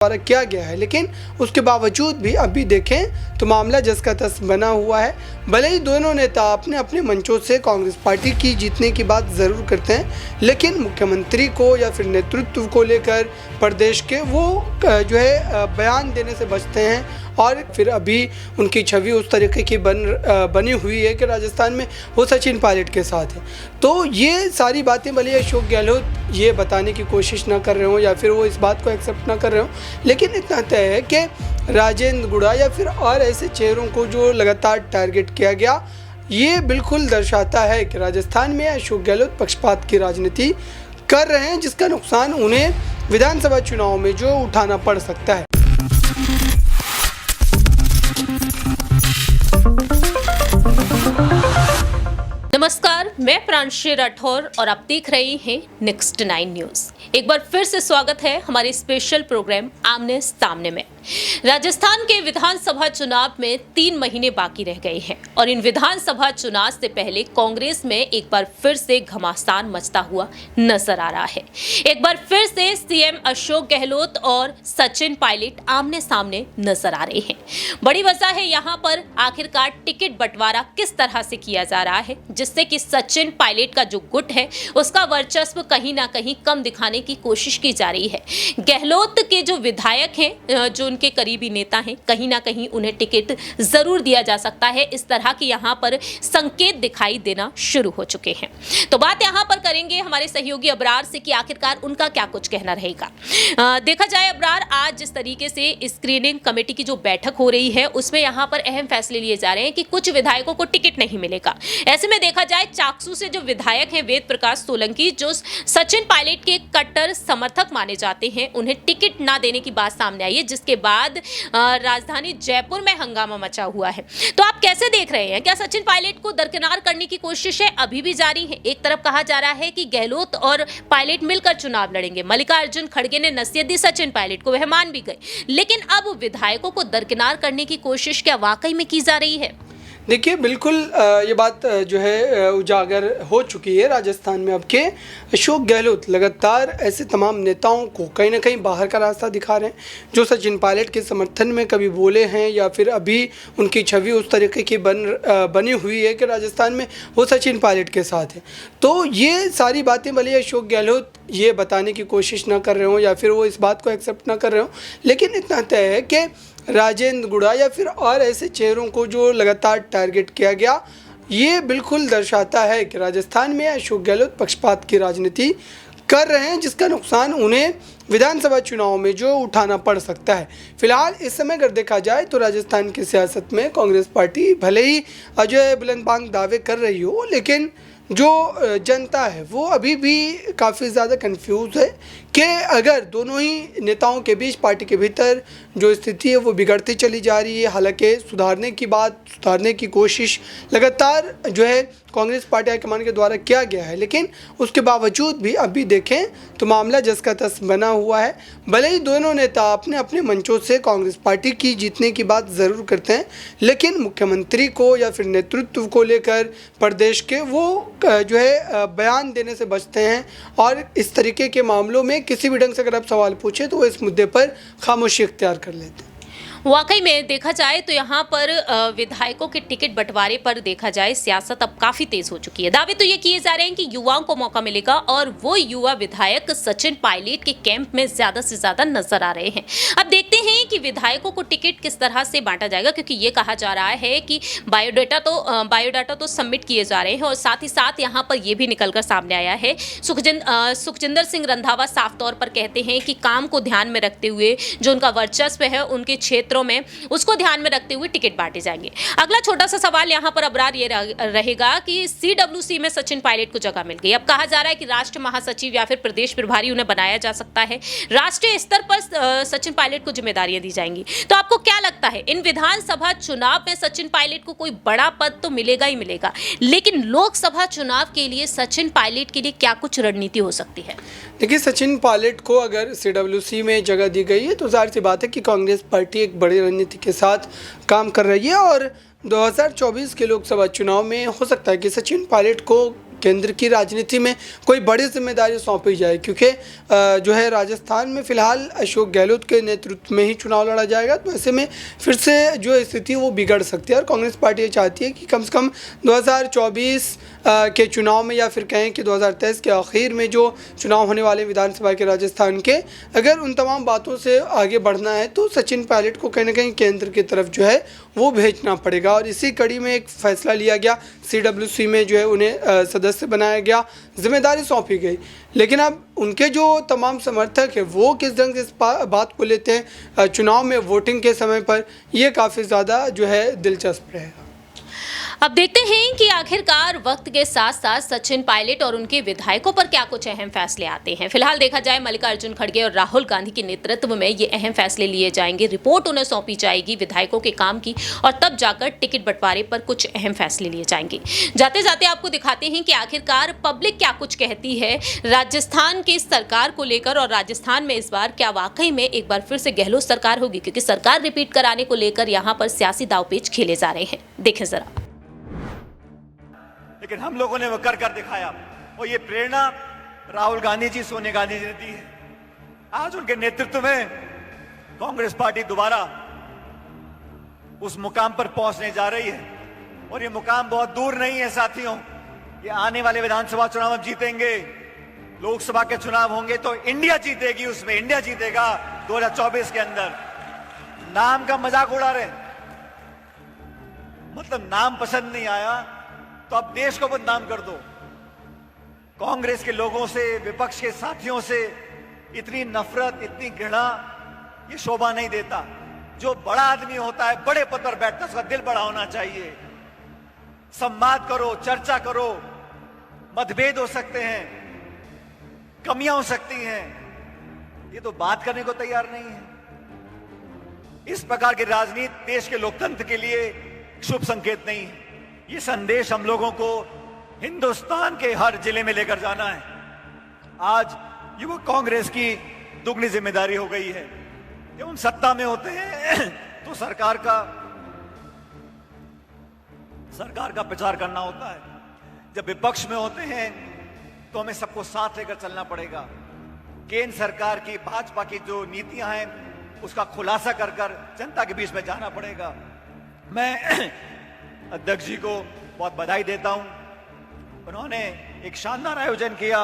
द्वारा किया गया है, लेकिन उसके बावजूद भी अभी देखें तो मामला जस का तस बना हुआ है। भले ही दोनों नेता अपने अपने मंचों से कांग्रेस पार्टी की जीतने की बात ज़रूर करते हैं, लेकिन मुख्यमंत्री को या फिर नेतृत्व को लेकर प्रदेश के वो बयान देने से बचते हैं और फिर अभी उनकी छवि उस तरीके की बनी हुई है कि राजस्थान में वो सचिन पायलट के साथ है। तो ये सारी बातें भले अशोक गहलोत ये बताने की कोशिश ना कर रहे हो या फिर वो इस बात को एक्सेप्ट ना कर रहे हो, लेकिन इतना तय है कि राजेंद्र गुड़ा या फिर और ऐसे चेहरों को जो लगातार टारगेट किया गया, ये बिल्कुल दर्शाता है कि राजस्थान में अशोक गहलोत पक्षपात की राजनीति कर रहे हैं, जिसका नुकसान उन्हें विधानसभा चुनाव में जो उठाना पड़ सकता है। नमस्कार, मैं प्रांशी राठौर और आप देख रहे हैं नेक्स्ट 9 न्यूज। एक बार फिर से स्वागत है हमारे स्पेशल प्रोग्राम आमने सामने में। राजस्थान के विधानसभा चुनाव में 3 महीने बाकी रह गए हैं और इन विधानसभा चुनाव से पहले कांग्रेस में एक बार फिर से घमासान मचता हुआ नजर आ रहा है। एक बार फिर से सीएम अशोक गहलोत और सचिन पायलट आमने सामने नजर आ रहे हैं। बड़ी वजह है यहाँ पर आखिरकार टिकट बंटवारा किस तरह से किया जा रहा है, जिससे कि सचिन पायलट का जो गुट है उसका वर्चस्व कहीं ना कहीं कम दिखाने की कोशिश की जा रही है। गहलोत के जो विधायक हैं, जो उनके करीबी नेता हैं, कहीं ना कहीं उन्हें टिकट जरूर दिया जा सकता है। इस तरह की यहाँ पर संकेत दिखाई देना शुरू हो चुके हैं। तो बात यहाँ पर करेंगे हमारे सहयोगी अबरार से कि आखिरकार उनका क्या कुछ कहना रहेगा। देखा जाए अबरार, आज जिस तरीके से स्क्रीनिंग कमेटी की जो बैठक हो रही है उसमें यहाँ पर अहम फैसले लिए जा रहे हैं कि कुछ विधायकों को टिकट नहीं मिलेगा। ऐसे में देखा जाए चाकसू से जो विधायक हैं वेद प्रकाश सोलंकी, जो सचिन पायलट के कट्टर समर्थक माने जाते हैं, उन्हें टिकट ना देने की बात सामने आई है, जिसके बाद राजधानी जयपुर में हंगामा मचा हुआ है। तो आप कैसे देख रहे हैं, क्या सचिन पायलट को दरकिनार करने की कोशिश है अभी भी जारी है? एक तरफ कहा जा रहा है कि गहलोत और पायलट मिलकर चुनाव लड़ेंगे। मल्लिकार्जुन खड़गे ने नसीहत दी सचिन पायलट को, वह मान भी गए, लेकिन अब विधायकों को दरकिनार करने की कोशिश क्या वाकई में की जा रही है? देखिए, बिल्कुल ये बात जो है उजागर हो चुकी है राजस्थान में अब के अशोक गहलोत लगातार ऐसे तमाम नेताओं को कहीं ना कहीं बाहर का रास्ता दिखा रहे हैं, जो सचिन पायलट के समर्थन में कभी बोले हैं या फिर अभी उनकी छवि उस तरीके की बनी हुई है कि राजस्थान में वो सचिन पायलट के साथ है। तो ये सारी बातें भले अशोक गहलोत ये बताने की कोशिश ना कर रहे हो या फिर वो इस बात को एक्सेप्ट ना कर रहे हो, लेकिन इतना तय है कि राजेंद्र गुड़ा या फिर और ऐसे चेहरों को जो लगातार टारगेट किया गया, ये बिल्कुल दर्शाता है कि राजस्थान में अशोक गहलोत पक्षपात की राजनीति कर रहे हैं, जिसका नुकसान उन्हें विधानसभा चुनाव में जो उठाना पड़ सकता है। फिलहाल इस समय अगर देखा जाए तो राजस्थान की सियासत में कांग्रेस पार्टी भले ही अजय बुलंदबांग दावे कर रही हो, लेकिन जो जनता है वो अभी भी काफ़ी ज़्यादा कंफ्यूज है कि अगर दोनों ही नेताओं के बीच पार्टी के भीतर जो स्थिति है वो बिगड़ती चली जा रही है। हालांकि सुधारने की कोशिश लगातार जो है कांग्रेस पार्टी हाईकमान के द्वारा किया गया है, लेकिन उसके बावजूद भी अभी देखें तो मामला जस का तस बना हुआ है। भले ही दोनों नेता अपने अपने मंचों से कांग्रेस पार्टी की जीतने की बात ज़रूर करते हैं, लेकिन मुख्यमंत्री को या फिर नेतृत्व को लेकर प्रदेश के वो बयान देने से बचते हैं और इस तरीके के मामलों में किसी भी ढंग से अगर आप सवाल पूछे तो वो इस मुद्दे पर खामोशी इख्तियार कर लेते हैं। वाकई में देखा जाए तो यहाँ पर विधायकों के टिकट बंटवारे पर देखा जाए सियासत अब काफी तेज हो चुकी है। दावे तो ये किए जा रहे हैं कि युवाओं को मौका मिलेगा और वो युवा विधायक सचिन पायलट के कैंप में ज्यादा से ज्यादा नजर आ रहे हैं। अब देखते हैं कि विधायकों को टिकट किस तरह से बांटा जाएगा, क्योंकि ये कहा जा रहा है कि बायोडाटा तो सबमिट किए जा रहे हैं और साथ ही साथ यहाँ पर यह भी निकलकर सामने आया है। सुखजिंदर सिंह रंधावा साफ तौर पर कहते हैं कि काम को ध्यान में रखते हुए जो उनका वर्चस्व है उनके क्षेत्रों में, उसको ध्यान में रखते हुए टिकट बांटे जाएंगे। अगला छोटा सा सवाल यहाँ पर अबरार ये रहेगा कि सीडब्ल्यूसी में सचिन पायलट को जगह मिल गई। अब कहा जा रहा है कि राष्ट्र महासचिव या फिर प्रदेश प्रभारी उन्हें बनाया जा सकता है। राष्ट्रीय स्तर पर सचिन पायलट को जिम्मेदारियां दी जाएंगी। तो आपको क्या लगता है, इन विधानसभा चुनाव में सचिन पायलट को कोई बड़ा पद तो मिलेगा ही मिलेगा, लेकिन लोकसभा चुनाव के लिए सचिन पायलट के लिए क्या कुछ रणनीति हो सकती है? देखिए, सचिन पायलट को अगर सीडब्ल्यूसी में जगह दी गई है तो जाहिर सी बात है कि कांग्रेस पार्टी एक बड़ी रणनीति के साथ काम कर रही है और 2024 के लोकसभा चुनाव में हो सकता है कि सचिन पायलट को केंद्र की राजनीति में कोई बड़ी जिम्मेदारी सौंपी जाए, क्योंकि जो है राजस्थान में फिलहाल अशोक गहलोत के नेतृत्व में ही चुनाव लड़ा जाएगा। तो ऐसे में फिर से जो स्थिति वो बिगड़ सकती है और कांग्रेस पार्टी ये चाहती है कि कम से कम 2024 के चुनाव में, या फिर कहें कि 2023 के आखिर में जो चुनाव होने वाले विधानसभा के राजस्थान के, अगर उन तमाम बातों से आगे बढ़ना है तो सचिन पायलट को कहीं ना कहीं केंद्र की तरफ जो है वो भेजना पड़ेगा। और इसी कड़ी में एक फैसला लिया गया, CWC में जो है उन्हें सदस्य बनाया गया, जिम्मेदारी सौंपी गई। लेकिन अब उनके जो तमाम समर्थक हैं वो किस ढंग से इस बात को लेते हैं चुनाव में वोटिंग के समय पर, ये काफ़ी ज़्यादा जो है दिलचस्प रहेगा। अब देखते हैं कि आखिरकार वक्त के साथ साथ सचिन पायलट और उनके विधायकों पर क्या कुछ अहम फैसले आते हैं। फिलहाल देखा जाए मल्लिकार्जुन खड़गे और राहुल गांधी के नेतृत्व में ये अहम फैसले लिए जाएंगे, रिपोर्ट उन्हें सौंपी जाएगी विधायकों के काम की, और तब जाकर टिकट बंटवारे पर कुछ अहम फैसले लिए जाएंगे। जाते जाते आपको दिखाते हैं कि आखिरकार पब्लिक क्या कुछ कहती है राजस्थान की सरकार को लेकर, और राजस्थान में इस बार क्या वाकई में एक बार फिर से गहलोत सरकार होगी, क्योंकि सरकार रिपीट कराने को लेकर यहाँ पर सियासी दांवपेच खेले जा रहे हैं। देखें जरा। लेकिन हम लोगों ने वो कर दिखाया, और ये प्रेरणा राहुल गांधी जी, सोनिया गांधी जी ने दी है। आज उनके नेतृत्व में कांग्रेस पार्टी दोबारा उस मुकाम पर पहुंचने जा रही है, और ये मुकाम बहुत दूर नहीं है साथियों। ये आने वाले विधानसभा चुनाव में जीतेंगे, लोकसभा के चुनाव होंगे तो इंडिया जीतेगी, उसमें इंडिया जीतेगा 2024 के अंदर। नाम का मजाक उड़ा रहे, मतलब नाम पसंद नहीं आया तो अब देश को बदनाम कर दो। कांग्रेस के लोगों से, विपक्ष के साथियों से इतनी नफरत, इतनी घृणा, ये शोभा नहीं देता। जो बड़ा आदमी होता है, बड़े पद पर बैठता है, उसका दिल बड़ा होना चाहिए। संवाद करो, चर्चा करो, मतभेद हो सकते हैं, कमियां हो सकती हैं, ये तो बात करने को तैयार नहीं है। इस प्रकार की राजनीति देश के लोकतंत्र के लिए शुभ संकेत नहीं है। ये संदेश हम लोगों को हिंदुस्तान के हर जिले में लेकर जाना है। आज युवक कांग्रेस की दुगनी जिम्मेदारी हो गई है। जब हम सत्ता में होते हैं तो सरकार का प्रचार करना होता है, जब विपक्ष में होते हैं तो हमें सबको साथ लेकर चलना पड़ेगा। केंद्र सरकार की, भाजपा की जो नीतियां हैं उसका खुलासा कर जनता के बीच में जाना पड़ेगा। मैं अध्यक्ष जी को बहुत बधाई देता हूं, उन्होंने एक शानदार आयोजन किया,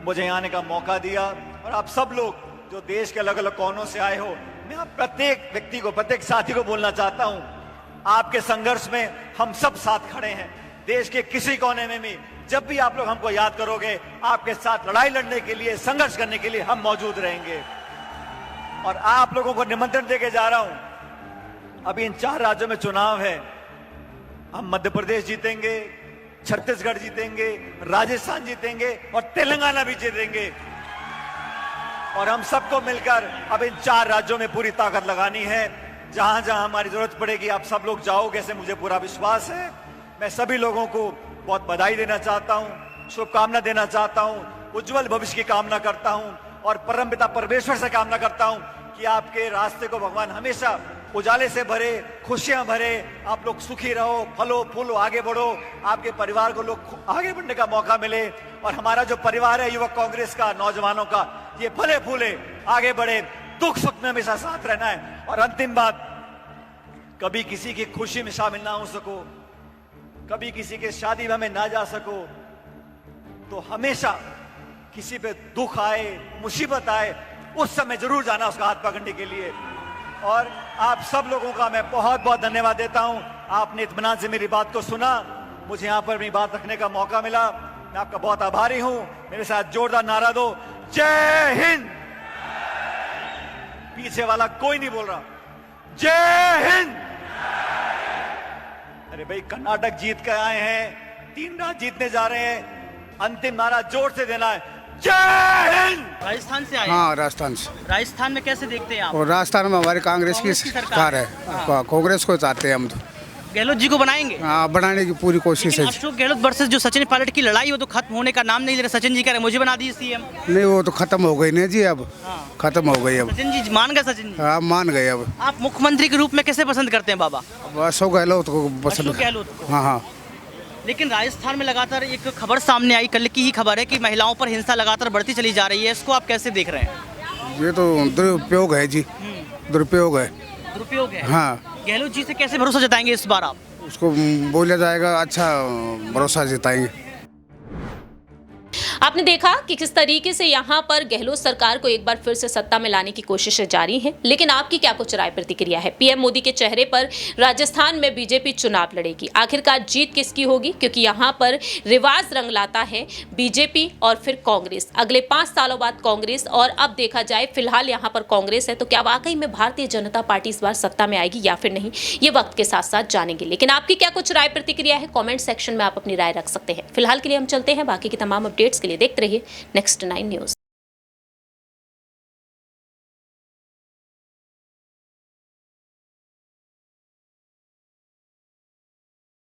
मुझे आने का मौका दिया, और आप सब लोग जो देश के अलग अलग कोनों से आए हो, मैं आप प्रत्येक व्यक्ति को, प्रत्येक साथी को बोलना चाहता हूं, आपके संघर्ष में हम सब साथ खड़े हैं। देश के किसी कोने में भी जब भी आप लोग हमको याद करोगे, आपके साथ लड़ाई लड़ने के लिए, संघर्ष करने के लिए हम मौजूद रहेंगे। और आप लोगों को निमंत्रण देके जा रहा हूं, अभी इन 4 राज्यों में चुनाव है। हम मध्य प्रदेश जीतेंगे, छत्तीसगढ़ जीतेंगे, राजस्थान जीतेंगे और तेलंगाना भी जीतेंगे। और हम सबको मिलकर अब इन 4 राज्यों में पूरी ताकत लगानी है। जहां जहां हमारी जरूरत पड़ेगी आप सब लोग जाओगे, ऐसे मुझे पूरा विश्वास है। मैं सभी लोगों को बहुत बधाई देना चाहता हूं, शुभकामना देना चाहता हूं, उज्जवल भविष्य की कामना करता हूं, और परमपिता परमेश्वर से कामना करता हूं कि आपके रास्ते को भगवान हमेशा उजाले से भरे, खुशियां भरे, आप लोग सुखी रहो, फलो फूलो, आगे बढ़ो, आपके परिवार को लोग आगे बढ़ने का मौका मिले, और हमारा जो परिवार है युवक कांग्रेस का, नौजवानों का, ये फले फूले, आगे बढ़े, दुख सुख में हमेशा साथ रहना है। और अंतिम बात, कभी किसी की खुशी में शामिल ना हो सको, कभी किसी के शादी में हमें ना जा सको, तो हमेशा किसी पे दुख आए, मुसीबत आए, उस समय जरूर जाना उसका हाथ पकड़ने के लिए। और आप सब लोगों का मैं बहुत बहुत धन्यवाद देता हूं, आपने इत्मीनान से मेरी बात को सुना, मुझे यहां पर अपनी बात रखने का मौका मिला, मैं आपका बहुत आभारी हूं। मेरे साथ जोरदार नारा दो, जय हिंद। पीछे वाला कोई नहीं बोल रहा, जय हिंद। अरे भाई, कर्नाटक जीत कर आए हैं, 3 राज्य जीतने जा रहे हैं, अंतिम नारा जोर से देना है, जय हिंद। राजस्थान से आए? हाँ, राजस्थान से। राजस्थान में कैसे देखते हैं आप? और राजस्थान में हमारी कांग्रेस की सरकार है। हाँ। कांग्रेस को चाहते हैं हम तो। गहलोत जी को बनाएंगे? हाँ, बनाने की पूरी कोशिश है। अशोक गहलोत वर्सेस जो सचिन पायलट की लड़ाई, वो तो खत्म होने का नाम नहीं ले रहे। सचिन जी कह रहे मुझे बना दी सीएम। नहीं, वो तो खत्म हो गई ना जी, अब खत्म हो गई। अब सचिन जी मान गए? सचिन जी हाँ, मान गए। अब आप मुख्यमंत्री के रूप में कैसे पसंद करते हैं बाबा? अशोक गहलोत को पसंद। अशोक गहलोत को। हाँ हाँ। लेकिन राजस्थान में लगातार एक खबर सामने आई, कल की ही खबर है कि महिलाओं पर हिंसा लगातार बढ़ती चली जा रही है। इसको आप कैसे देख रहे हैं? ये तो दुरुपयोग है जी, दुरुपयोग है। दुरुपयोग है। हाँ, गहलोत जी से कैसे भरोसा जताएंगे इस बार आप? उसको बोला जाएगा, अच्छा भरोसा जताएंगे। आपने देखा कि किस तरीके से यहाँ पर गहलोत सरकार को एक बार फिर से सत्ता में लाने की कोशिशें जारी हैं, लेकिन आपकी क्या कुछ राय प्रतिक्रिया है? पीएम मोदी के चेहरे पर राजस्थान में बीजेपी चुनाव लड़ेगी, आखिरकार जीत किसकी होगी? क्योंकि यहाँ पर रिवाज रंग लाता है बीजेपी और फिर कांग्रेस। अगले 5 सालों बाद कांग्रेस, और अब देखा जाए फिलहाल यहाँ पर कांग्रेस है, तो क्या वाकई में भारतीय जनता पार्टी इस बार सत्ता में आएगी या फिर नहीं, ये वक्त के साथ साथ जानेंगे। लेकिन आपकी क्या कुछ राय प्रतिक्रिया है? कॉमेंट सेक्शन में आप अपनी राय रख सकते हैं। फिलहाल के लिए हम चलते हैं, बाकी की तमाम अपडेट्स के लिए देखते रहिए नेक्स्ट 9 न्यूज।